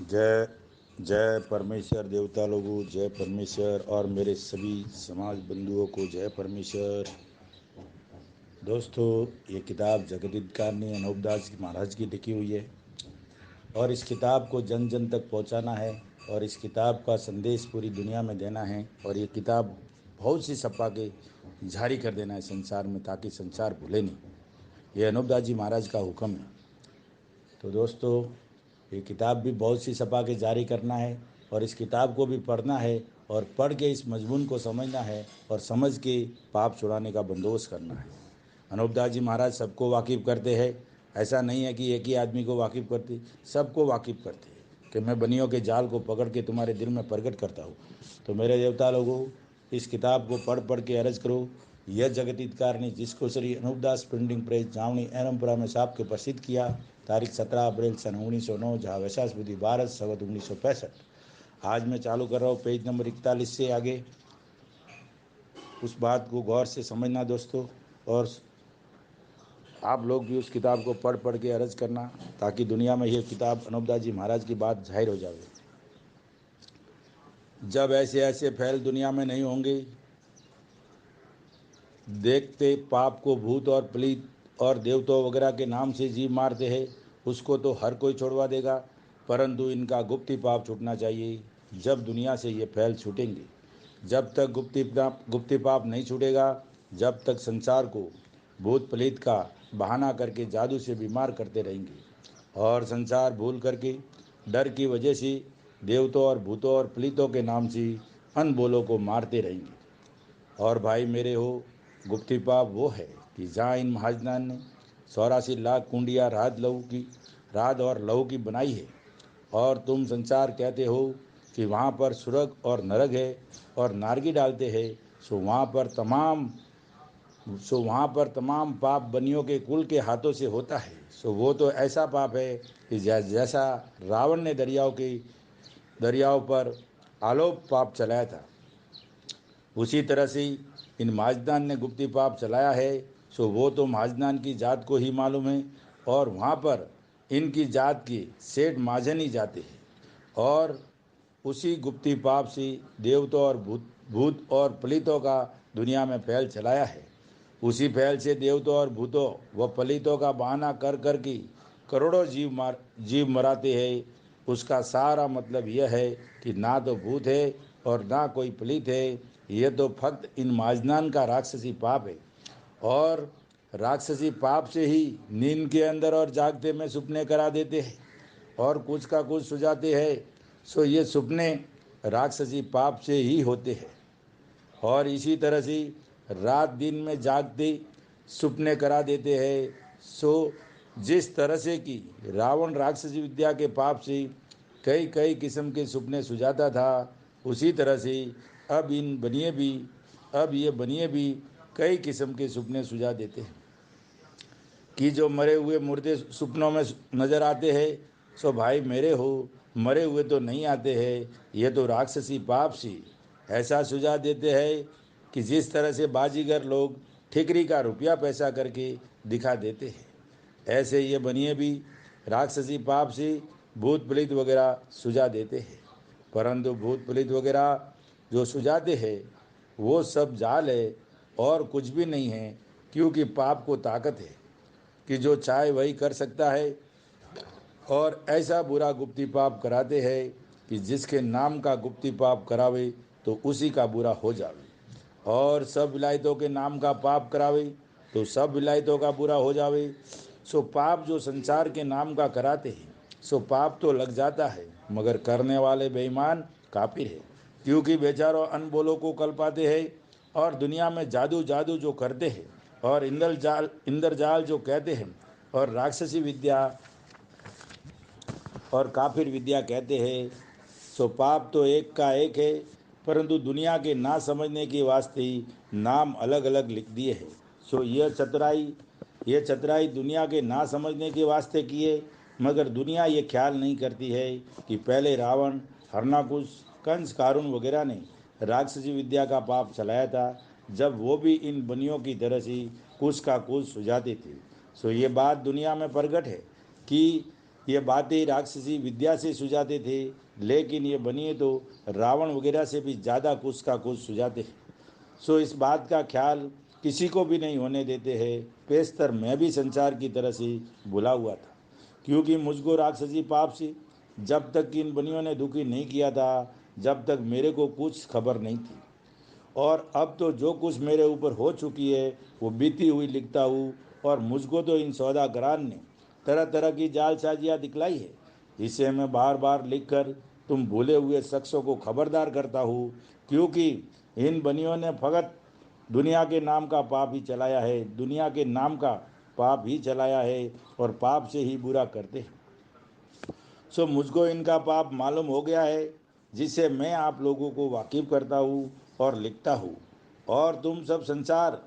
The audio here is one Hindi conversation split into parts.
जय जय परमेश्वर देवता लोगों, जय परमेश्वर और मेरे सभी समाज बंधुओं को जय परमेश्वर। दोस्तों, ये किताब जगदीतकारणी अनूपदास महाराज की लिखी हुई है और इस किताब को जन जन तक पहुंचाना है और इस किताब का संदेश पूरी दुनिया में देना है और ये किताब बहुत सी छपा के जारी कर देना है संसार में, ताकि संसार भूले नहीं। ये अनूपदास जी महाराज का हुक्म है। तो दोस्तों, ये किताब भी बहुत सी छपा के जारी करना है और इस किताब को भी पढ़ना है और पढ़ के इस मजमून को समझना है और समझ के पाप छुड़ाने का बंदोबस्त करना है। अनूपदास जी महाराज सबको वाकिफ़ करते हैं। ऐसा नहीं है कि एक ही आदमी को वाकिफ़ करते, सबको वाकिफ़ करते हैं कि मैं बनियों के जाल को पकड़ के तुम्हारे दिल में प्रकट करता हूँ। तो मेरे देवता लोगों, इस किताब को पढ़ पढ़ के अर्ज करो। यह जगत हितकारणी जिसको श्री अनूपदास प्रिंटिंग प्रेस जावनी एरमपुरा में छाप के प्रसिद्ध किया, तारीख 17 अप्रैल सन 1909, जहाँ वैशाख बुद्धि भारत संवत 1965। आज मैं चालू कर रहा हूँ पेज नंबर 41 से आगे। उस बात को गौर से समझना दोस्तों, और आप लोग भी उस किताब को पढ़ पढ़ के अर्ज करना, ताकि दुनिया में ये किताब अनूपदास जी महाराज की बात जाहिर हो जाए। जब ऐसे ऐसे फैल दुनिया में नहीं होंगे, देखते पाप को भूत और प्लीत और देवताओं वगैरह के नाम से जीव मारते हैं, उसको तो हर कोई छोड़वा देगा, परंतु इनका गुप्ती पाप छूटना चाहिए। जब दुनिया से ये फैल छूटेंगे, जब तक गुप्ती पाप नहीं छूटेगा, जब तक संसार को भूत प्लीत का बहाना करके जादू से बीमार करते रहेंगे और संसार भूल करके डर की वजह से देवताओं और भूतों और प्लीतों के नाम से अनबोलों को मारते रहेंगे। और भाई मेरे हो, गुप्ती पाप वो है कि जहाँ इन महाजनान ने 84 लाख कुंडिया राध और लहू की बनाई है और तुम संसार कहते हो कि वहाँ पर सुरग और नरक है और नारगी डालते हैं, सो वहाँ पर तमाम पाप बनियों के कुल के हाथों से होता है। सो वो तो ऐसा पाप है कि जैसा रावण ने दरियाओं पर आलोप पाप चलाया था, उसी तरह से इन महाजनान ने गुप्ती पाप चलाया है। सो वो तो महाजनान की जात को ही मालूम है और वहाँ पर इनकी जात के सेठ महाजन ही जाते हैं और उसी गुप्ती पाप से देवताओं और भूत और पलितों का दुनिया में फैल चलाया है। उसी फैल से देवताओं और भूतों व पलितों का बहाना कर कर के करोड़ों जीव मराते हैं। उसका सारा मतलब यह है कि ना तो भूत है और ना कोई पलित है, यह तो फक्त इन माजनान का राक्षसी पाप है। और राक्षसी पाप से ही नींद के अंदर और जागते में सपने करा देते हैं और कुछ का कुछ सुझाते हैं। सो ये सपने राक्षसी पाप से ही होते हैं और इसी तरह से रात दिन में जागते सपने करा देते हैं। सो जिस तरह से कि रावण राक्षसी विद्या के पाप से कई कई किस्म के सपने सुझाता था, उसी तरह से अब ये बनिए भी कई किस्म के सपने सुझा देते हैं कि जो मरे हुए मुर्दे सपनों में नजर आते हैं। सो भाई मेरे हो, मरे हुए तो नहीं आते हैं, ये तो राक्षसी पाप सी ऐसा सुझा देते हैं कि जिस तरह से बाजीगर लोग ठिकरी का रुपया पैसा करके दिखा देते हैं, ऐसे ये बनिए भी राक्षसी पाप से भूत प्रेत वगैरह सुझा देते हैं। परंतु भूत प्रेत वगैरह जो सुझाते हैं वो सब जाल है और कुछ भी नहीं है, क्योंकि पाप को ताकत है कि जो चाहे वही कर सकता है और ऐसा बुरा गुप्ती पाप कराते हैं कि जिसके नाम का गुप्ती पाप करावे तो उसी का बुरा हो जावे, और सब विलायतों के नाम का पाप करावे तो सब विलायतों का बुरा हो जावे। सो पाप जो संसार के नाम का कराते हैं, सो पाप तो लग जाता है, मगर करने वाले बेईमान काफिर है, क्योंकि बेचारों अनबोलों को कल पाते हैं और दुनिया में जादू जादू जो करते हैं और इंद्रजाल जो कहते हैं और राक्षसी विद्या और काफिर विद्या कहते हैं। सो पाप तो एक का एक है, परंतु दुनिया के ना समझने के वास्ते ही नाम अलग अलग लिख दिए हैं। सो यह चतुराई दुनिया के ना समझने के वास्ते किए, मगर दुनिया ये ख्याल नहीं करती है कि पहले रावण, हरनाकुश, कंस, कारुण वगैरह ने राक्षसी विद्या का पाप चलाया था, जब वो भी इन बनियों की तरह से कुछ का कुछ सुझाते थे। सो ये बात दुनिया में प्रगट है कि ये बातें राक्षसी विद्या से सुझाते थे, लेकिन ये बनिए तो रावण वगैरह से भी ज़्यादा कुछ का कुछ सुझाते हैं। सो इस बात का ख्याल किसी को भी नहीं होने देते हैं। पेशतर मैं भी संसार की तरह से भुला हुआ था, क्योंकि मुझको राक्षसी पाप से जब तक इन बनियों ने दुखी नहीं किया था, जब तक मेरे को कुछ खबर नहीं थी। और अब तो जो कुछ मेरे ऊपर हो चुकी है वो बीती हुई लिखता हूँ। और मुझको तो इन सौदागरान ने तरह तरह की जालसाजियाँ दिखलाई है। इसे मैं बार बार लिखकर तुम भूले हुए शख्सों को खबरदार करता हूँ, क्योंकि इन बनियों ने फकत दुनिया के नाम का पाप ही चलाया है, दुनिया के नाम का पाप ही चलाया है, और पाप से ही बुरा करते हैं। सो मुझको इनका पाप मालूम हो गया है, जिसे मैं आप लोगों को वाकिफ करता हूँ और लिखता हूँ। और तुम सब संसार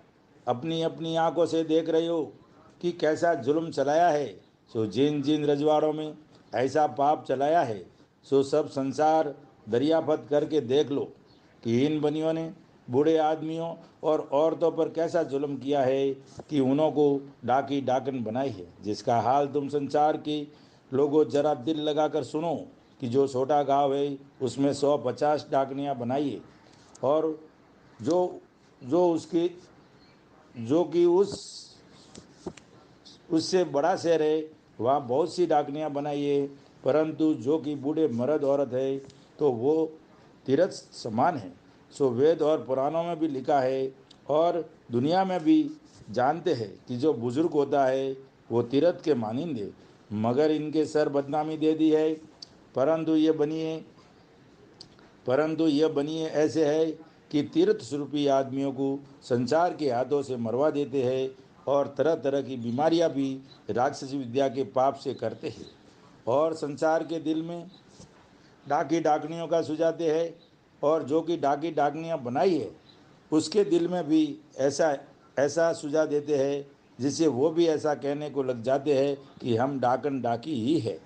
अपनी अपनी आंखों से देख रहे हो कि कैसा जुल्म चलाया है। सो जिन जिन रजवाड़ों में ऐसा पाप चलाया है, सो सब संसार दरियाफत करके देख लो कि इन बनियों ने बूढ़े आदमियों और औरतों पर कैसा जुल्म किया है कि उन्हों को डाकी डाकन बनाई है। जिसका हाल तुम संसार के लोगों जरा दिल लगाकर सुनो कि जो छोटा गांव है उसमें 150 डाकनियाँ बनाइए, और जो जो उसकी जो कि उससे बड़ा शहर है वहाँ बहुत सी डाकनियाँ बनाइए, परंतु जो कि बूढ़े मर्द औरत है तो वो तीर्थ समान है। सो वेद और पुराणों में भी लिखा है, और दुनिया में भी जानते हैं कि जो बुजुर्ग होता है वो तीर्थ के मानिंदे, मगर इनके सर बदनामी दे दी है। परंतु ये बनिए परंतु यह बनिए ऐसे है कि तीर्थ स्वरूपी आदमियों को संसार के हाथों से मरवा देते हैं, और तरह तरह की बीमारियां भी राक्षसी विद्या के पाप से करते हैं। और संसार के दिल में डाकी डाकनियों का सुझाते हैं, और जो कि डाकी डाकनियाँ बनाई है उसके दिल में भी ऐसा ऐसा सुझा देते हैं, जिससे वो भी ऐसा कहने को लग जाते हैं कि हम डाकन डाकी ही है।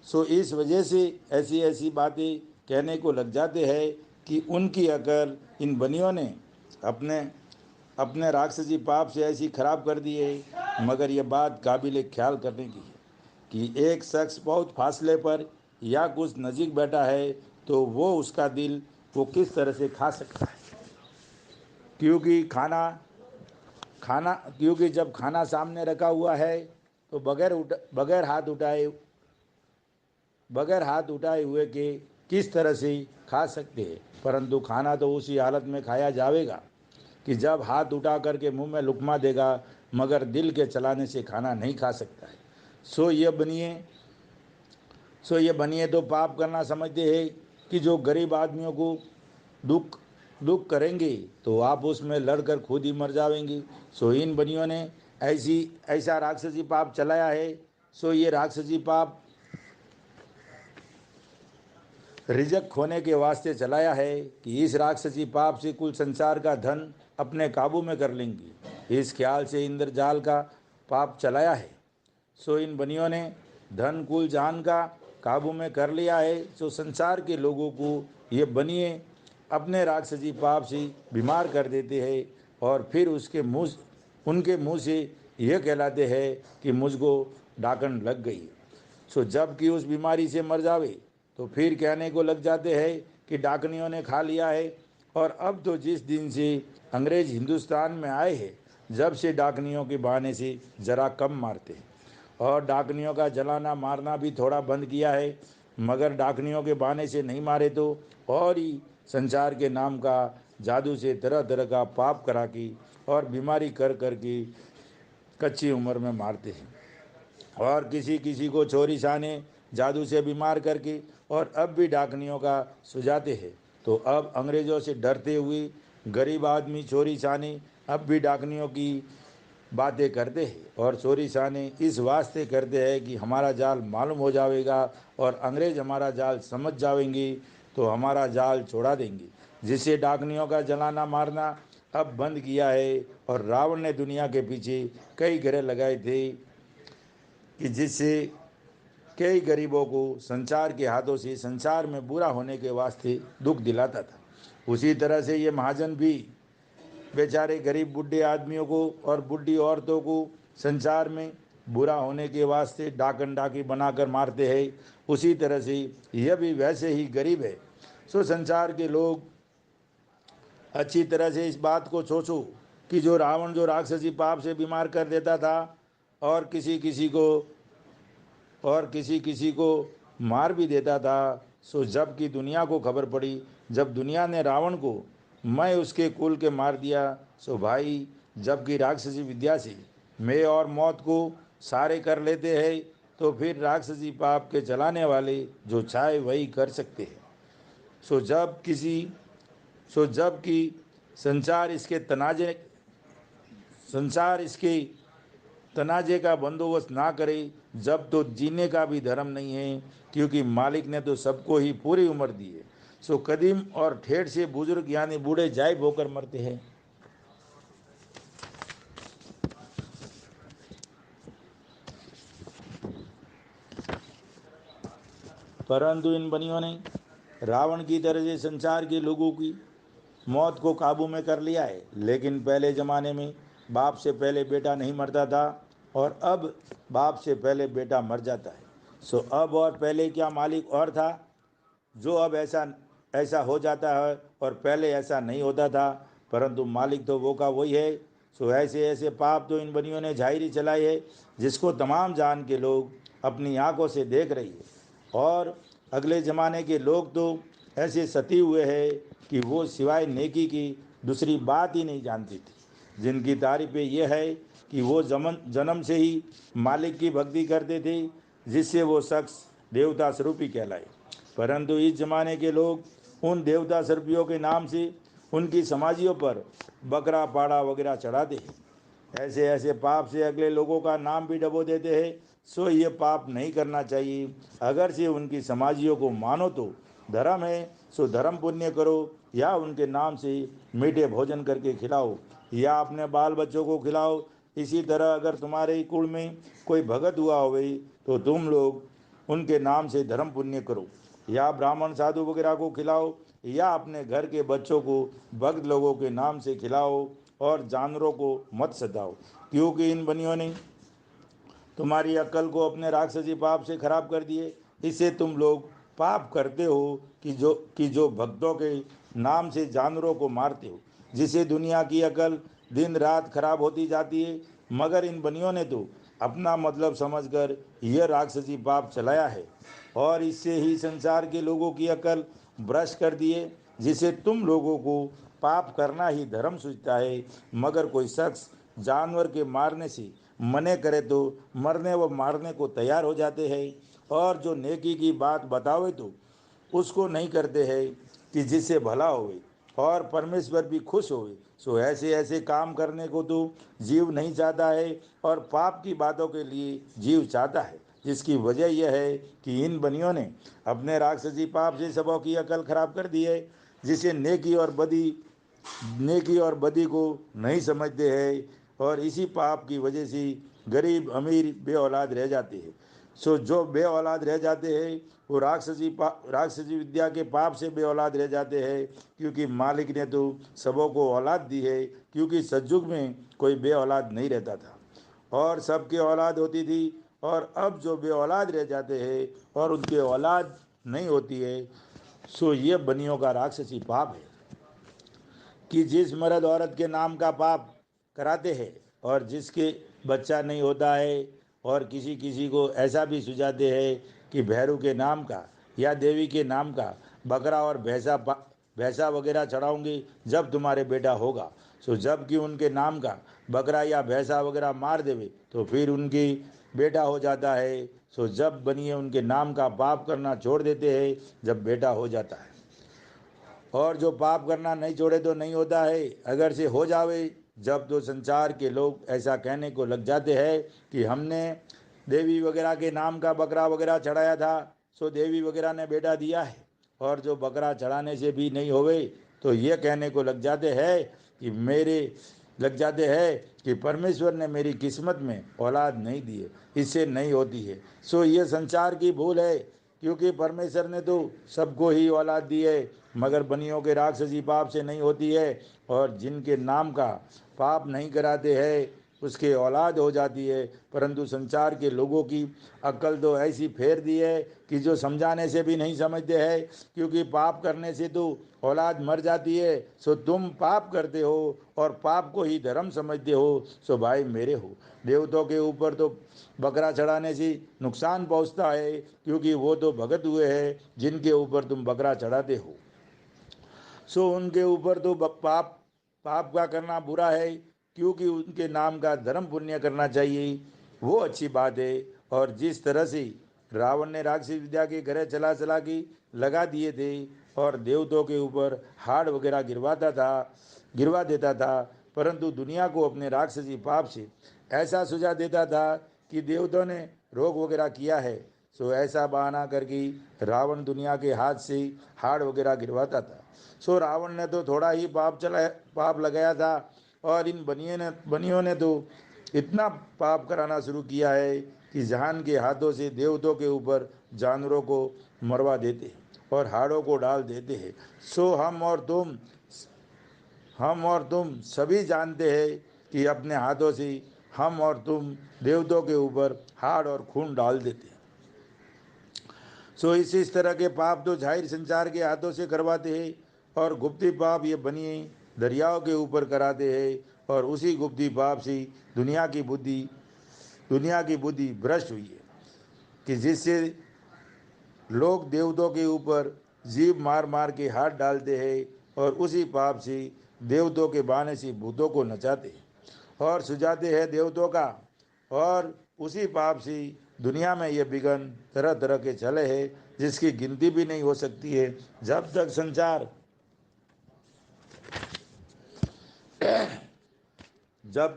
सो इस वजह से ऐसी ऐसी बातें कहने को लग जाते हैं कि उनकी अकल इन बनियों ने अपने अपने राक्षसी पाप से ऐसी खराब कर दी है। मगर यह बात काबिल ख्याल करने की है कि एक शख्स बहुत फासले पर या कुछ नज़दीक बैठा है तो वो उसका दिल वो किस तरह से खा सकता है। क्योंकि खाना खाना क्योंकि जब खाना सामने रखा हुआ है तो बगैर हाथ उठाए हुए के किस तरह से खा सकते हैं। परंतु खाना तो उसी हालत में खाया जाएगा कि जब हाथ उठा करके मुंह में लुकमा देगा, मगर दिल के चलाने से खाना नहीं खा सकता है। सो ये बनिए तो पाप करना समझते हैं कि जो गरीब आदमियों को दुख दुख करेंगे तो आप उसमें लड़कर खुद ही मर जाएंगे। सो इन बनियों ने ऐसा राक्षसी पाप चलाया है। सो ये राक्षसी पाप रिजक खोने के वास्ते चलाया है कि इस राक्षसी पाप से कुल संसार का धन अपने काबू में कर लेंगी। इस ख्याल से इंद्रजाल का पाप चलाया है। सो इन बनियों ने धन कुल जान का काबू में कर लिया है। सो संसार के लोगों को ये बनिए अपने राक्षसी पाप से बीमार कर देते हैं, और फिर उनके मुंह से यह कहलाते हैं कि मुझको डाकन लग गई। सो जबकि उस बीमारी से मर जावे तो फिर कहने को लग जाते हैं कि डाकनियों ने खा लिया है। और अब तो जिस दिन से अंग्रेज हिंदुस्तान में आए हैं, जब से डाकनियों के बहाने से ज़रा कम मारते हैं, और डाकनियों का जलाना मारना भी थोड़ा बंद किया है। मगर डाकनियों के बहाने से नहीं मारे तो और ही संसार के नाम का जादू से तरह तरह का पाप करा की और बीमारी कर कर की कच्ची उम्र में मारते हैं। और किसी किसी को चोरी छाने जादू से बीमार करके और अब भी डाकनियों का सुझाते हैं। तो अब अंग्रेज़ों से डरते हुए गरीब आदमी चोरी छाने अब भी डाकनियों की बातें करते हैं, और चोरी छाने इस वास्ते करते हैं कि हमारा जाल मालूम हो जाएगा और अंग्रेज़ हमारा जाल समझ जाएंगे तो हमारा जाल छोड़ा देंगे। जिससे डाकनियों का जलाना मारना अब बंद किया है। और रावण ने दुनिया के पीछे कई ग्रह लगाए थे कि जिससे कई गरीबों को संसार के हाथों से संसार में बुरा होने के वास्ते दुख दिलाता था। उसी तरह से ये महाजन भी बेचारे गरीब बूढ़े आदमियों को और बूढ़ी औरतों को संसार में बुरा होने के वास्ते डाकन डाकी बनाकर मारते हैं, उसी तरह से यह भी वैसे ही गरीब है। सो संसार के लोग अच्छी तरह से इस बात को सोचो कि जो रावण जो राक्षसी पाप से बीमार कर देता था और किसी किसी को मार भी देता था, सो जबकि दुनिया को खबर पड़ी, जब दुनिया ने रावण को मैं उसके कुल के मार दिया, सो भाई जबकि राक्षसी विद्या से मैं और मौत को सारे कर लेते हैं, तो फिर राक्षसी पाप के चलाने वाले जो चाहे वही कर सकते हैं। सो जब किसी सो जबकि संसार इसके तनाजे संसार इसके तनाजे का बंदोबस्त ना करे, जब तो जीने का भी धर्म नहीं है, क्योंकि मालिक ने तो सबको ही पूरी उम्र दी है। सो कदीम और ठेठ से बुजुर्ग यानी बूढ़े जायब होकर मरते हैं। परंतु इन बनियों ने रावण की तरह से संसार के लोगों की मौत को काबू में कर लिया है। लेकिन पहले ज़माने में बाप से पहले बेटा नहीं मरता था, और अब बाप से पहले बेटा मर जाता है। सो अब और पहले क्या मालिक और था, जो अब ऐसा ऐसा हो जाता है और पहले ऐसा नहीं होता था, परंतु मालिक तो वो का वही है। सो ऐसे ऐसे पाप तो इन बनियों ने झायरी चलाई है, जिसको तमाम जान के लोग अपनी आंखों से देख रही है। और अगले ज़माने के लोग तो ऐसे सती हुए हैं कि वो सिवाय नेकी की दूसरी बात ही नहीं जानती थी, जिनकी तारीफ़ें यह है कि वो जन्म से ही मालिक की भक्ति करते थे, जिससे वो शख्स देवता स्वरूपी कहलाए। परंतु इस जमाने के लोग उन देवता स्वरूपियों के नाम से उनकी समाजियों पर बकरा पाड़ा वगैरह चढ़ाते हैं। ऐसे ऐसे पाप से अगले लोगों का नाम भी डबो देते हैं। सो ये पाप नहीं करना चाहिए। अगर से उनकी समाजियों को मानो तो धर्म है, सो धर्म पुण्य करो, या उनके नाम से मीठे भोजन करके खिलाओ, या अपने बाल बच्चों को खिलाओ। इसी तरह अगर तुम्हारे ही कुल में कोई भगत हुआ होवे, तो तुम लोग उनके नाम से धर्म पुण्य करो, या ब्राह्मण साधु वगैरह को खिलाओ, या अपने घर के बच्चों को भक्त लोगों के नाम से खिलाओ, और जानवरों को मत सताओ, क्योंकि इन बनियों ने तुम्हारी अक्ल को अपने राक्षसी पाप से खराब कर दिए। इससे तुम लोग पाप करते हो कि जो भक्तों के नाम से जानवरों को मारते हो, जिससे दुनिया की अकल दिन रात खराब होती जाती है। मगर इन बनियों ने तो अपना मतलब समझकर यह राक्षसी पाप चलाया है, और इससे ही संसार के लोगों की अकल भ्रष्ट कर दिए, जिसे तुम लोगों को पाप करना ही धर्म सूझता है। मगर कोई शख्स जानवर के मारने से मने करे तो मरने व मारने को तैयार हो जाते हैं, और जो नेकी की बात बतावे तो उसको नहीं करते हैं, कि जिससे भला होवे और परमेश्वर भी खुश होवे। सो ऐसे ऐसे काम करने को तो जीव नहीं चाहता है, और पाप की बातों के लिए जीव चाहता है, जिसकी वजह यह है कि इन बनियों ने अपने राक्षसी पाप से सबों की अकल खराब कर दी है, जिसे नेकी और बदी को नहीं समझते हैं, और इसी पाप की वजह से गरीब अमीर बे औलाद रह जाते हैं। सो जो बे औलाद रह जाते हैं वो राक्षसी विद्या के पाप से बे औलाद रह जाते हैं, क्योंकि मालिक ने तो सबों को औलाद दी है। क्योंकि सतयुग में कोई बे औलाद नहीं रहता था, और सबके औलाद होती थी। और अब जो बे औलाद रह जाते हैं और उनके औलाद नहीं होती है, सो ये बनियों का राक्षसी पाप है, कि जिस मर्द औरत के नाम का पाप कराते हैं और जिसके बच्चा नहीं होता है, और किसी किसी को ऐसा भी सुझाते हैं कि भैरू के नाम का या देवी के नाम का बकरा और भैंसा वगैरह चढ़ाऊंगी जब तुम्हारे बेटा होगा। सो जबकि उनके नाम का बकरा या भैंसा वगैरह मार देवे तो फिर उनकी बेटा हो जाता है। सो जब बनिए उनके नाम का पाप करना छोड़ देते हैं जब बेटा हो जाता है, और जो पाप करना नहीं छोड़े तो नहीं होता है। अगर से हो जावे जब तो संसार के लोग ऐसा कहने को लग जाते हैं कि हमने देवी वगैरह के नाम का बकरा वगैरह चढ़ाया था, सो देवी वगैरह ने बेटा दिया है। और जो बकरा चढ़ाने से भी नहीं होवे तो ये कहने को लग जाते हैं कि परमेश्वर ने मेरी किस्मत में औलाद नहीं दी है, इससे नहीं होती है। सो ये संसार की भूल है, क्योंकि परमेश्वर ने तो सबको ही औलाद दी है, मगर बनियों के राक्षसी पाप से नहीं होती है। और जिनके नाम का पाप नहीं कराते हैं उसके औलाद हो जाती है। परंतु संसार के लोगों की अक्ल तो ऐसी फेर दी है कि जो समझाने से भी नहीं समझते हैं, क्योंकि पाप करने से तो औलाद मर जाती है। सो तुम पाप करते हो और पाप को ही धर्म समझते हो, सो भाई मेरे हो। देवताओं के ऊपर तो बकरा चढ़ाने से नुकसान पहुंचता है, क्योंकि वो तो भगत हुए हैं जिनके ऊपर तुम बकरा चढ़ाते हो। सो उनके ऊपर तो पाप पाप का करना बुरा है, क्योंकि उनके नाम का धर्म पुण्य करना चाहिए, वो अच्छी बात है। और जिस तरह से रावण ने राक्षस विद्या के ग्रह चला चला के लगा दिए थे और देवताओं के ऊपर हाड़ वगैरह गिरवा देता था, परंतु दुनिया को अपने राक्षसी पाप से ऐसा सुझा देता था कि देवताओं ने रोग वगैरह किया है। सो ऐसा बहाना करके रावण दुनिया के हाथ से हाड़ वगैरह गिरवाता था। सो रावण ने तो थोड़ा ही पाप लगाया था, और इन बनियों ने तो इतना पाप कराना शुरू किया है कि जहान के हाथों से देवताओं के ऊपर जानवरों को मरवा देते हैं और हाड़ों को डाल देते हैं। सो हम और तुम सभी जानते हैं कि अपने हाथों से हम और तुम देवताओं के ऊपर हाड़ और खून डाल देते हैं। सो इस तरह के पाप तो जाहिर संचार के हाथों से करवाते हैं, और गुप्ती पाप ये बनिए दरियाओं के ऊपर कराते हैं, और उसी गुप्ती पाप से दुनिया की बुद्धि भ्रष्ट हुई है, कि जिससे लोग देवताओं के ऊपर जीव मार मार के हाथ डालते हैं, और उसी पाप से देवताओं के बहाने से भूतों को नचाते हैं और सुझाते हैं देवताओं का। और उसी पाप से दुनिया में ये विघन तरह तरह के चले हैं, जिसकी गिनती भी नहीं हो सकती है। जब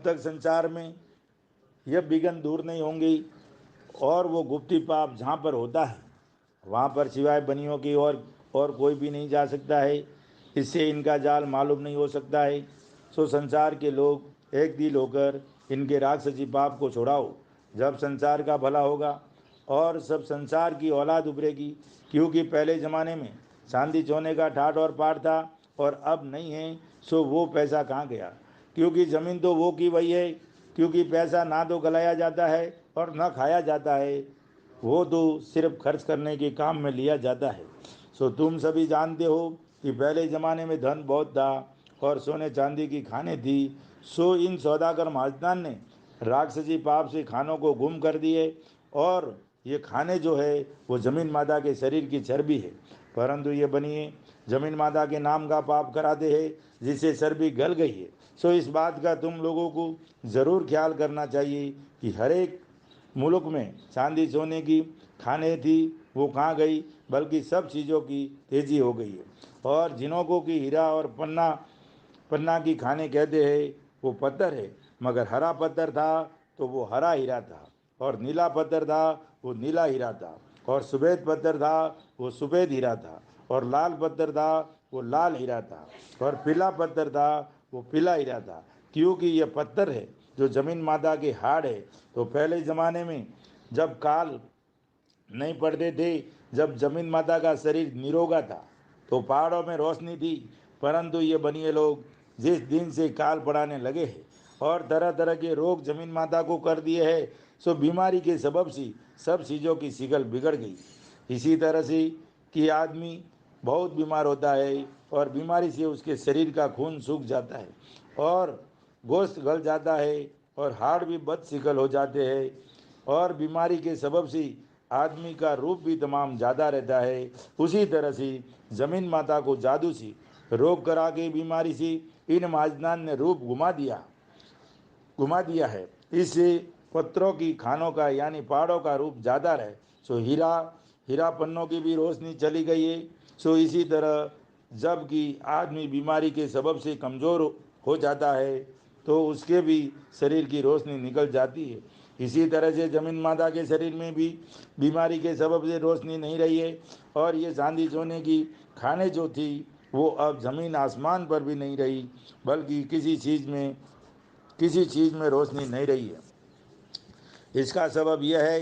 तक संसार में यह विघन दूर नहीं होंगी, और वो गुप्ती पाप जहाँ पर होता है वहाँ पर सिवाय बनियों की और कोई भी नहीं जा सकता है। इससे इनका जाल मालूम नहीं हो सकता है। सो संसार के लोग एक दिल होकर इनके राक्षसी पाप को छुड़ाओ। जब संसार का भला होगा और सब संसार की औलाद उभरेगी, क्योंकि पहले ज़माने में चांदी सोने का ठाट और पाट था और अब नहीं है। सो वो पैसा कहाँ गया, क्योंकि ज़मीन तो वो की वही है, क्योंकि पैसा ना तो गलाया जाता है और ना खाया जाता है, वो तो सिर्फ खर्च करने के काम में लिया जाता है। सो तुम सभी जानते हो कि पहले ज़माने में धन बहुत था और सोने चांदी की खानें थी। सो इन सौदागर महाजनान ने राक्षसी पाप से खानों को गुम कर दिए, और ये खाने जो है वो जमीन माता के शरीर की चर्बी है। परंतु ये बनिए जमीन माता के नाम का पाप कराते हैं, जिससे चर्बी गल गई है। सो इस बात का तुम लोगों को ज़रूर ख्याल करना चाहिए कि हर एक मुल्क में चांदी सोने की खाने थी, वो कहाँ गई, बल्कि सब चीज़ों की तेजी हो गई है। और जिनों की हीरा और पन्ना पन्ना की खाने कहते हैं, वो पत्थर है, मगर हरा पत्थर था तो वो हरा हीरा था, और नीला पत्थर था वो नीला हीरा था, और सफ़ेद पत्थर था वो सफ़ेद हीरा था, और लाल पत्थर था वो लाल हीरा था, और पीला पत्थर था वो पीला हीरा था। क्योंकि ये पत्थर है जो जमीन माता के हाड़ है। तो पहले ज़माने में जब काल नहीं पड़ते थे, जब जमीन माता का शरीर निरोगा था, तो पहाड़ों में रोशनी थी। परंतु ये बनिए लोग जिस दिन से काल पड़ाने लगे हैं और तरह तरह के रोग जमीन माता को कर दिए हैं, सो बीमारी के सबब से सब चीज़ों की शिकल बिगड़ गई। इसी तरह से कि आदमी बहुत बीमार होता है और बीमारी से उसके शरीर का खून सूख जाता है और गोश्त गल जाता है और हाड़ भी बदशिकल हो जाते हैं, और बीमारी के सबब से आदमी का रूप भी तमाम ज़्यादा रहता है। उसी तरह से ज़मीन माता को जादू से रोग करा के बीमारी से इन महाजनान ने रूप घुमा दिया है। इससे पत्थरों की खानों का यानी पहाड़ों का रूप ज़्यादा रहे। सो हीरा पन्नों की भी रोशनी चली गई है। सो इसी तरह जबकि आदमी बीमारी के सबब से कमज़ोर हो जाता है, तो उसके भी शरीर की रोशनी निकल जाती है। इसी तरह से जमीन माता के शरीर में भी बीमारी के सबब से रोशनी नहीं रही है, और ये चांदी सोने की खाने जो थी वो अब ज़मीन आसमान पर भी नहीं रही, बल्कि किसी चीज़ में रोशनी नहीं रही है। इसका सबब यह है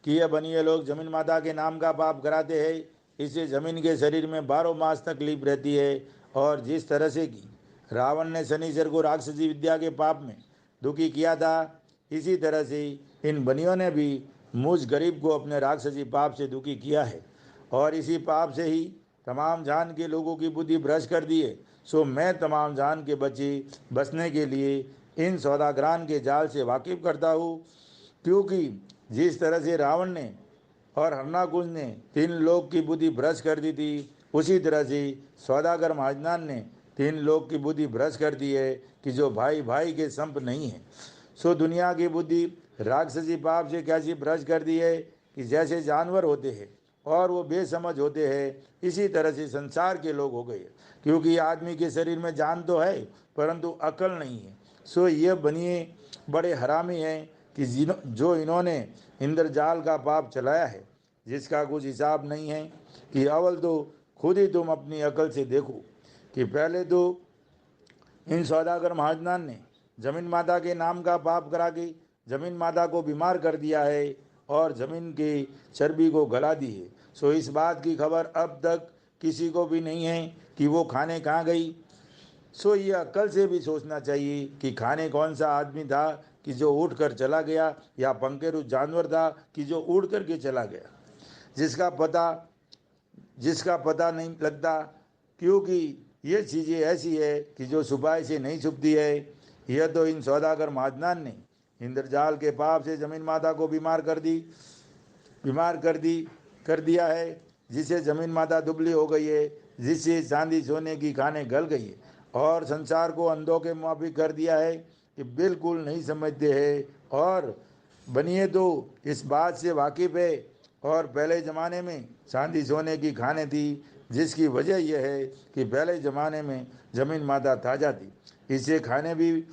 कि ये बनिए लोग जमीन माता के नाम का पाप कराते हैं। इससे ज़मीन के शरीर में 12 मास तकलीफ रहती है। और जिस तरह से कि रावण ने शनिचर को राक्षसी विद्या के पाप में दुखी किया था, इसी तरह से इन बनियों ने भी मुझ गरीब को अपने राक्षसी पाप से दुखी किया है और इसी पाप से ही तमाम जान के लोगों की बुद्धि भ्रष्ट कर दी है। सो मैं तमाम जान के बचने के लिए इन सौदागरान के जाल से वाकिफ करता हूँ, क्योंकि जिस तरह से रावण ने और हरनाकुश ने तीन लोग की बुद्धि भ्रष्ट कर दी थी, उसी तरह से सौदागर महाजनान ने तीन लोग की बुद्धि भ्रष्ट कर दी है कि जो भाई भाई के संप नहीं है। सो दुनिया की बुद्धि राक्षसी पाप से कैसी भ्रष्ट कर दी है कि जैसे जानवर होते हैं और वो बेसमझ होते हैं, इसी तरह से संसार के लोग हो गए, क्योंकि आदमी के शरीर में जान तो है परंतु अकल नहीं है। सो ये बनिए बड़े हरामी हैं कि जो इन्होंने इंद्रजाल का पाप चलाया है, जिसका कुछ हिसाब नहीं है। कि अव्वल तो खुद ही तुम अपनी अकल से देखो कि पहले तो इन सौदागर महाजनान ने जमीन माता के नाम का पाप करा के जमीन माता को बीमार कर दिया है और जमीन की चर्बी को गला दी है। सो इस बात की खबर अब तक किसी को भी नहीं है कि वो खाने कहाँ गई। सो ये अक्ल से भी सोचना चाहिए कि खाने कौन सा आदमी था कि जो उठ कर चला गया, या पंखेरु जानवर था कि जो उड़ कर के चला गया, जिसका पता नहीं लगता, क्योंकि ये चीज़ें ऐसी है कि जो छुपाई से नहीं छुपती है। यह तो इन सौदागर महाजनान ने इंद्रजाल के पाप से जमीन माता को बीमार कर दिया है, जिससे जमीन माता दुबली हो गई है, जिससे चांदी सोने की खाने गल गई है और संसार को अंधों के मुआफिक कर दिया है कि बिल्कुल नहीं समझते हैं। और बनिए तो इस बात से वाकिफ है और पहले ज़माने में चांदी सोने की खाने थी, जिसकी वजह यह है कि पहले ज़माने में ज़मीन माता ताज़ा थी, इससे खाने भी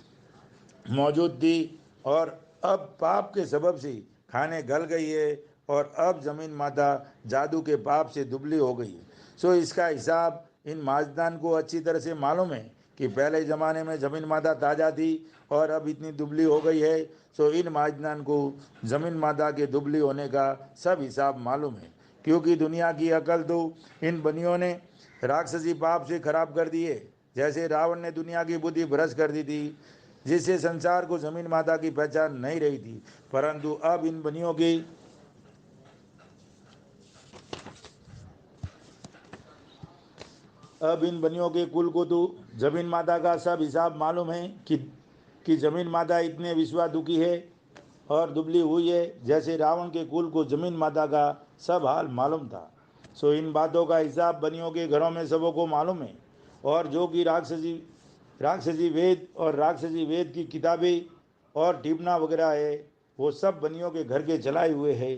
मौजूद थी। और अब पाप के सबब से खाने गल गई है और अब ज़मीन माता जादू के पाप से दुबली हो गई है। सो इसका हिसाब इन माजदान को अच्छी तरह से मालूम है कि पहले ज़माने में ज़मीन माता ताज़ा थी और अब इतनी दुबली हो गई है। सो इन माजदान को ज़मीन माता के दुबली होने का सब हिसाब मालूम है, क्योंकि दुनिया की अकल तो इन बनियों ने राक्षसी पाप से खराब कर दी है। जैसे रावण ने दुनिया की बुद्धि भ्रष्ट कर दी थी, जिससे संसार को जमीन माता की पहचान नहीं रही थी, परंतु अब इन बनियों के कुल को तो जमीन माता का सब हिसाब मालूम है कि जमीन माता इतने विश्वा दुखी है और दुबली हुई है, जैसे रावण के कुल को जमीन माता का सब हाल मालूम था। सो इन बातों का हिसाब बनियों के घरों में सबों को मालूम है। और जो कि राक्षसी वेद की किताबें और टिप्पणा वगैरह है, वो सब बनियों के घर के चलाए हुए है।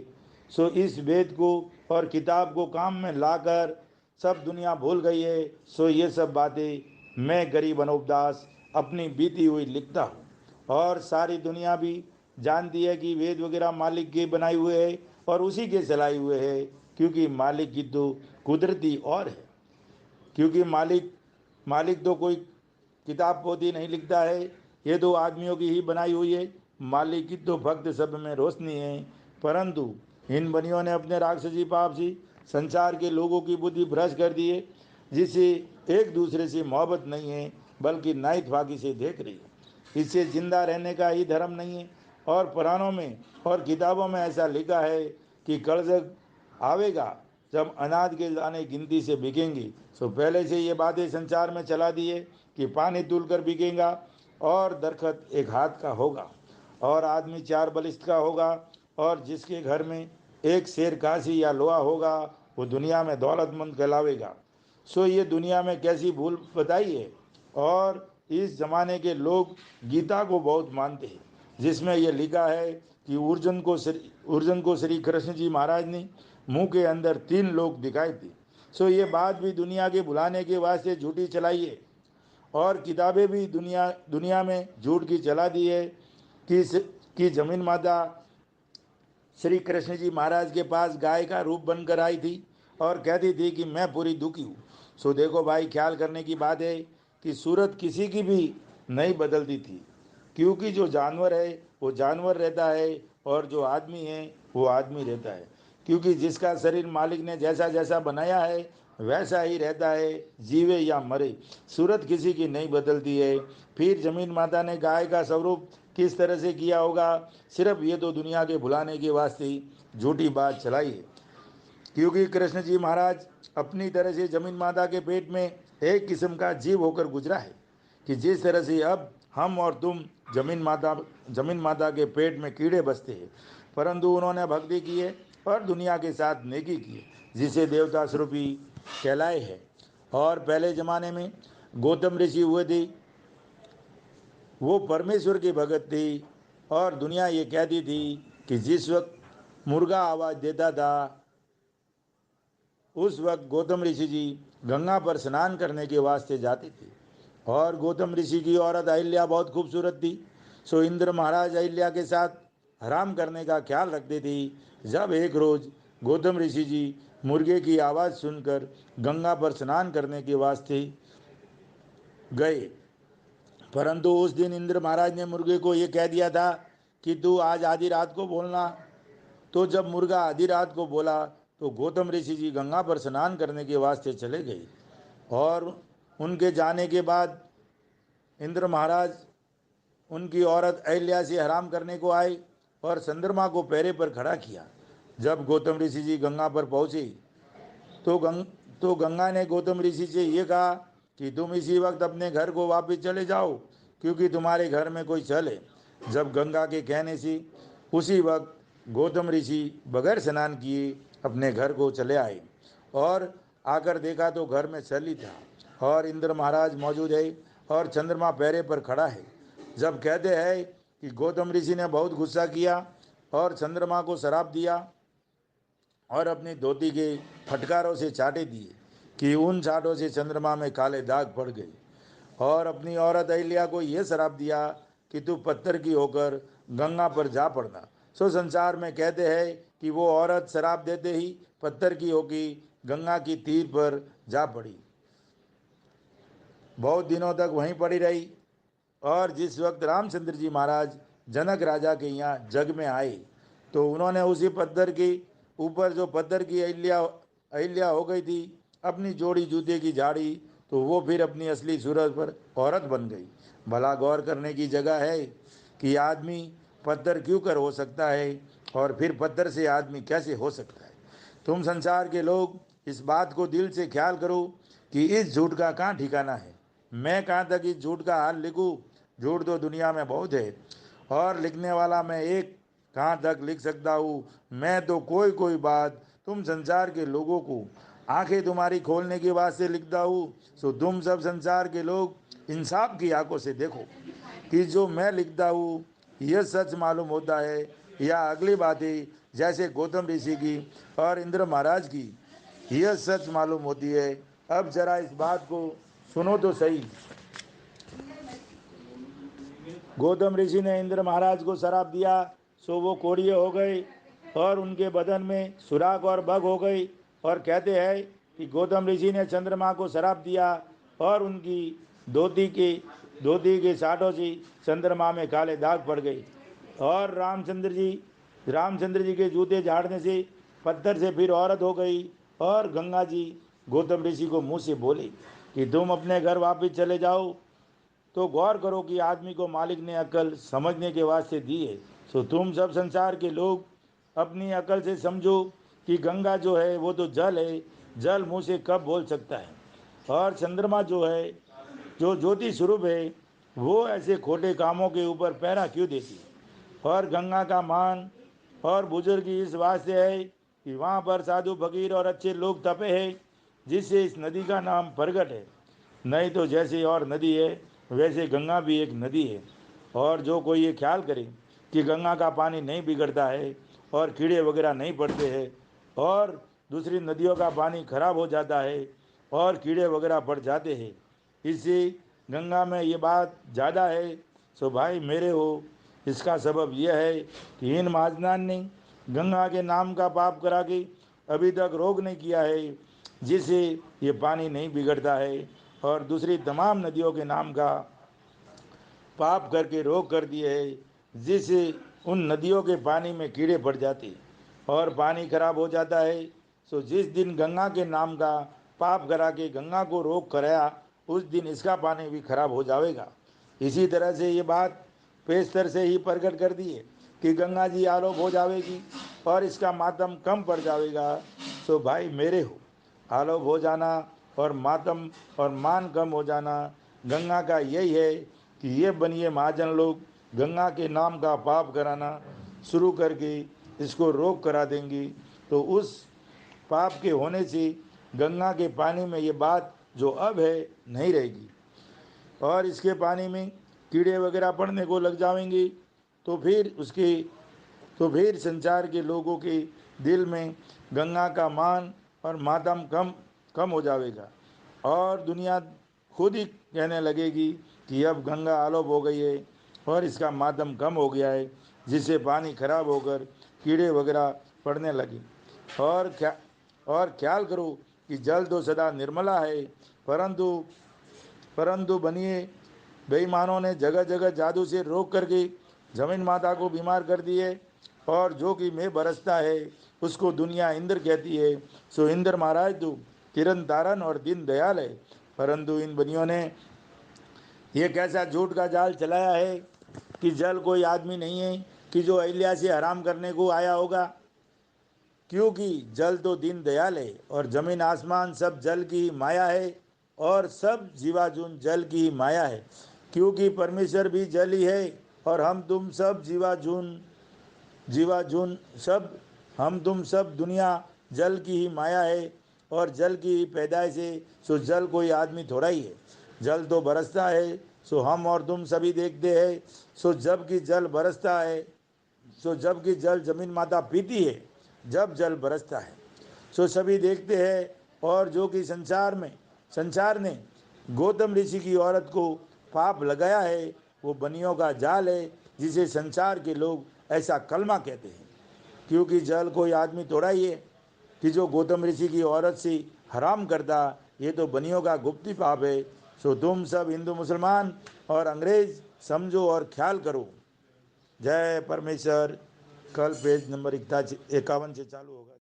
सो इस वेद को और किताब को काम में लाकर सब दुनिया भूल गई है। सो ये सब बातें मैं गरीब अनूपदास अपनी बीती हुई लिखता हूँ, और सारी दुनिया भी जानती है कि वेद वगैरह मालिक के बनाए हुए है और उसी के चलाए हुए है, क्योंकि मालिक की तो कुदरती और है। क्योंकि मालिक तो कोई किताब पोती नहीं लिखता है, ये तो आदमियों की ही बनाई हुई है। मालिक की तो भक्त सब में रोशनी है, परंतु इन बनियों ने अपने राक्षसी पाप से संसार के लोगों की बुद्धि भ्रष्ट कर दी है, जिससे एक दूसरे से मोहब्बत नहीं है बल्कि नाइत फाकी से देख रही है। इससे जिंदा रहने का ही धर्म नहीं है। और पुराणों में और किताबों में ऐसा लिखा है कि कलजग आवेगा जब अनाज के दाने गिनती से बिकेंगी। सो पहले से ये बातें संसार में चला दी है कि पानी तुल कर बिकेगा और दरखत एक हाथ का होगा और आदमी चार बलिष्ठ का होगा, और जिसके घर में एक शेर काशी या लोहा होगा वो दुनिया में दौलतमंद कहलावेगा। सो ये दुनिया में कैसी भूल बताई है। और इस जमाने के लोग गीता को बहुत मानते हैं, जिसमें यह लिखा है कि अर्जुन को श्री कृष्ण जी महाराज ने मुंह के अंदर तीन लोग दिखाए थे। सो ये बात भी दुनिया के भुलाने के वास्ते झूठी चलाई है, और किताबें भी दुनिया में झूठ की चला दी है कि जमीन माता श्री कृष्ण जी महाराज के पास गाय का रूप बनकर आई थी और कहती थी कि मैं पूरी दुखी हूँ। सो देखो भाई, ख्याल करने की बात है कि सूरत किसी की भी नहीं बदलती थी, क्योंकि जो जानवर है वो जानवर रहता है और जो आदमी है वो आदमी रहता है, क्योंकि जिसका शरीर मालिक ने जैसा जैसा बनाया है वैसा ही रहता है, जीवे या मरे। सूरत किसी की नहीं बदलती है। फिर जमीन माता ने गाय का स्वरूप किस तरह से किया होगा, सिर्फ ये तो दुनिया के भुलाने के वास्ते ही झूठी बात चलाई है। क्योंकि कृष्ण जी महाराज अपनी तरह से जमीन माता के पेट में एक किस्म का जीव होकर गुजरा है कि जिस तरह से अब हम और तुम जमीन माता के पेट में कीड़े बसते हैं, परंतु उन्होंने भक्ति की है और दुनिया के साथ नेकी की है, जिसे देवता स्वरूपी कहलाए है। और पहले ज़माने में गौतम ऋषि हुए थे, वो परमेश्वर के भगत थे। और दुनिया ये कहती थी कि जिस वक्त मुर्गा आवाज़ देता था, उस वक्त गौतम ऋषि जी गंगा पर स्नान करने के वास्ते जाते थे। और गौतम ऋषि की औरत अहिल्या बहुत खूबसूरत थी, सो इंद्र महाराज अहिल्या के साथ हराम करने का ख्याल रखते थे। जब एक रोज़ गौतम ऋषि जी मुर्गे की आवाज़ सुनकर गंगा पर स्नान करने के वास्ते गए, परंतु उस दिन इंद्र महाराज ने मुर्गे को ये कह दिया था कि तू आज आधी रात को बोलना। तो जब मुर्गा आधी रात को बोला तो गौतम ऋषि जी गंगा पर स्नान करने के वास्ते चले गए। और उनके जाने के बाद इंद्र महाराज उनकी औरत अहिल्या से हराम करने को आए और चंद्रमा को पैरे पर खड़ा किया। जब गौतम ऋषि जी गंगा पर पहुँचे तो गंगा ने गौतम ऋषि से ये कहा कि तुम इसी वक्त अपने घर को वापस चले जाओ, क्योंकि तुम्हारे घर में कोई छल है। जब गंगा के कहने से उसी वक्त गौतम ऋषि बगैर स्नान किए अपने घर को चले आए और आकर देखा तो घर में छल ही था और इंद्र महाराज मौजूद है और चंद्रमा पैरे पर खड़ा है। जब कहते हैं कि गौतम ऋषि ने बहुत गुस्सा किया और चंद्रमा को शराप दिया और अपनी धोती के फटकारों से चाटे दिए कि उन चाटों से चंद्रमा में काले दाग पड़ गए। और अपनी औरत अहिल्या को यह शराप दिया कि तू पत्थर की होकर गंगा पर जा पड़ना। सो संसार में कहते हैं कि वो औरत शराप देते ही पत्थर की होगी गंगा की तीर पर जा पड़ी, बहुत दिनों तक वहीं पड़ी रही। और जिस वक्त रामचंद्र जी महाराज जनक राजा के यहाँ जग में आए तो उन्होंने उसी पत्थर के ऊपर, जो पत्थर की अहिल्या हो गई थी, अपनी जोड़ी जूते की झाड़ी, तो वो फिर अपनी असली सूरत पर औरत बन गई। भला गौर करने की जगह है कि आदमी पत्थर क्यों कर हो सकता है और फिर पत्थर से आदमी कैसे हो सकता है। तुम संसार के लोग इस बात को दिल से ख्याल करो कि इस झूठ का कहाँ ठिकाना है। मैं कहाँ तक इस झूठ का हाल लिखूँ, झूठ तो दुनिया में बहुत है और लिखने वाला मैं एक कहाँ तक लिख सकता हूँ। मैं तो कोई कोई बात तुम संसार के लोगों को आंखें तुम्हारी खोलने के वास्ते लिखता हूँ। सो तुम सब संसार के लोग इंसाफ की आंखों से देखो कि जो मैं लिखता हूँ यह सच मालूम होता है या अगली बातें जैसे गौतम ऋषि की और इंद्र महाराज की यह सच मालूम होती है। अब जरा इस बात को सुनो तो सही। गौतम ऋषि ने इंद्र महाराज को शराप दिया, सो वो कोड़िए हो गए और उनके बदन में सुराख और बग हो गई। और कहते हैं कि गौतम ऋषि ने चंद्रमा को शराप दिया और उनकी धोती के साटों से चंद्रमा में काले दाग पड़ गए। और रामचंद्र जी के जूते झाड़ने से पत्थर से फिर औरत हो गई। और गंगा जी गौतम ऋषि को मुँह से बोली कि तुम अपने घर वापस चले जाओ। तो गौर करो कि आदमी को मालिक ने अकल समझने के वास्ते दी है। सो तुम सब संसार के लोग अपनी अकल से समझो कि गंगा जो है वो तो जल है, जल मुँह से कब बोल सकता है। और चंद्रमा जो है, जो ज्योति स्वरूप है, वो ऐसे खोटे कामों के ऊपर पहरा क्यों देती है। और गंगा का मान और बुजुर्गी इस वास्ते है कि वहाँ पर साधु फकीर और अच्छे लोग तपे हैं, जिससे इस नदी का नाम प्रगट है। नहीं तो जैसे और नदी है वैसे गंगा भी एक नदी है। और जो कोई ये ख्याल करे कि गंगा का पानी नहीं बिगड़ता है और कीड़े वगैरह नहीं पड़ते हैं और दूसरी नदियों का पानी खराब हो जाता है और कीड़े वगैरह पड़ जाते हैं, इससे गंगा में ये बात ज़्यादा है, सो भाई मेरे हो। इसका सबब यह है कि इन महाजनान ने गंगा के नाम का पाप करा के अभी तक रोग नहीं किया है, जिससे ये पानी नहीं बिगड़ता है। और दूसरी तमाम नदियों के नाम का पाप करके रोग कर दिए है, जिससे उन नदियों के पानी में कीड़े पड़ जाते और पानी खराब हो जाता है। सो जिस दिन गंगा के नाम का पाप करा के गंगा को रोग कराया, उस दिन इसका पानी भी खराब हो जाएगा। इसी तरह से ये बात पेस्तर से ही प्रकट कर दिए कि गंगा जी आलोप हो जाएगी और इसका मातम कम पड़ जाएगा। सो भाई मेरे हो, आलोप हो जाना और मातम और मान कम हो जाना गंगा का यही है कि ये बनिए महाजन लोग गंगा के नाम का पाप कराना शुरू करके इसको रोक करा देंगी। तो उस पाप के होने से गंगा के पानी में ये बात जो अब है नहीं रहेगी और इसके पानी में कीड़े वगैरह पड़ने को लग जाएंगे। तो फिर संसार के लोगों के दिल में गंगा का मान और मातम कम कम हो जाएगा और दुनिया खुद ही कहने लगेगी कि अब गंगा आलोप हो गई है और इसका मातम कम हो गया है, जिससे पानी खराब होकर कीड़े वगैरह पड़ने लगे। और ख्याल करो कि जल तो सदा निर्मला है, परंतु बनिए बेईमानों ने जगह जगह जादू से रोक करके जमीन माता को बीमार कर दिए और जो कि मैं बरसता है उसको दुनिया इंद्र कहती है। सो इंद्र महाराज तू किरण तारन और दीन दयाल है, परंतु इन बनियों ने ये कैसा झूठ का जाल चलाया है कि जल कोई आदमी नहीं है कि जो अहिल्या से हराम करने को आया होगा, क्योंकि जल तो दीन दयाल है और जमीन आसमान सब जल की ही माया है और सब जीवाजून जल की ही माया है, क्योंकि परमेश्वर भी जल ही है और हम तुम सब जीवाजून सब हम तुम सब दुनिया जल की ही माया है और जल की ही पैदाइश है। सो जल कोई आदमी थोड़ा ही है, जल तो बरसता है सो हम और तुम सभी देखते हैं। सो जबकि जल बरसता है, सो जबकि जल जमीन माता पीती है जब जल बरसता है, सो सभी देखते हैं। और जो कि संसार ने गौतम ऋषि की औरत को पाप लगाया है वो बनियों का जाल है, जिसे संसार के लोग ऐसा कलमा कहते हैं, क्योंकि जल कोई आदमी तोड़ा ही है कि जो गौतम ऋषि की औरत से हराम करता, ये तो बनियों का गुप्ती पाप है। सो तुम सब हिंदू मुसलमान और अंग्रेज समझो और ख्याल करो। जय परमेश्वर। कल पेज नंबर 51 से चालू होगा।